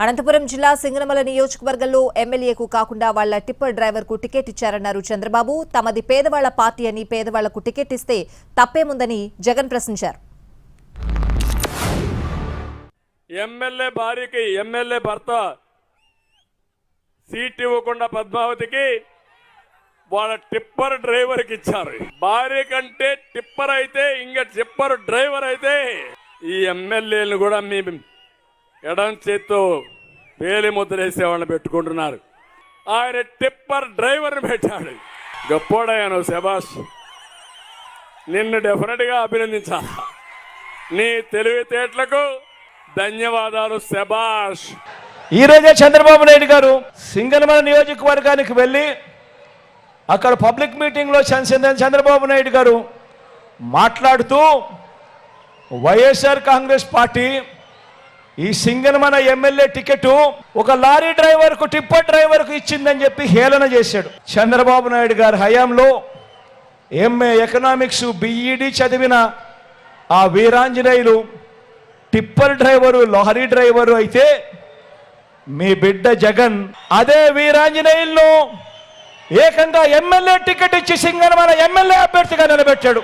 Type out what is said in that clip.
అనంతపురం జిల్లా సింగనమల నియోజకవర్గంలో ఎమ్మెల్యేకు కాకుండా వాళ్ల టిప్పర్ డ్రైవర్కు టికెట్ ఇచ్చారన్నారు చంద్రబాబు. తమది పేదవాళ్ల పార్టీ అని పేదవాళ్లకు టికెట్ ఇస్తే తప్పేముందని జగన్ ప్రశ్నించారు. ఎమ్మెల్యే భార్యకి ఎమ్మెల్యే భర్త సీట్ ఇవ్వకుండా పద్మావతికి వాళ్ళ టిప్పర్ డ్రైవర్కి ఇచ్చారు. భార్య కంటే టిప్పర్ అయితే ఇంకా టిప్పర్ డ్రైవర్ అయితే ఈ ఎమ్మెల్యేలను కూడా మీ ఎడం చేత్తో వేలి ముద్రేసేవాళ్ళని పెట్టుకుంటున్నారు. ఆయన టిప్పర్ డ్రైవర్ని పెట్టాడు. గొప్పోడయ్యాను శభాష్, నిన్ను డెఫినెట్గా అభినందించాలి. నీ తెలివితేటలకు ధన్యవాదాలు శభాష్. ఈరోజే చంద్రబాబు నాయుడు గారు సింగనమల నియోజకవర్గానికి వెళ్ళి అక్కడ పబ్లిక్ మీటింగ్లో చంద్రబాబు నాయుడు గారు మాట్లాడుతూ వైఎస్ఆర్ కాంగ్రెస్ పార్టీ ఈ సింగనమల ఎమ్మెల్యే టికెట్ ఒక లారీ డ్రైవర్కు టిప్పర్ డ్రైవర్కు ఇచ్చిందని చెప్పి హేళన చేశాడు. చంద్రబాబు నాయుడు గారి హయాంలో ఎంఏ ఎకనామిక్స్ బిఈడి చదివిన ఆ Veeranjaneyulu tipper driver lorry driver అయితే మీ బిడ్డ జగన్ అదే వీరాంజనేయులను ఏకంగా ఎమ్మెల్యే టికెట్ ఇచ్చి సింగనమల ఎమ్మెల్యే అభ్యర్థిగా నిలబెట్టాడు.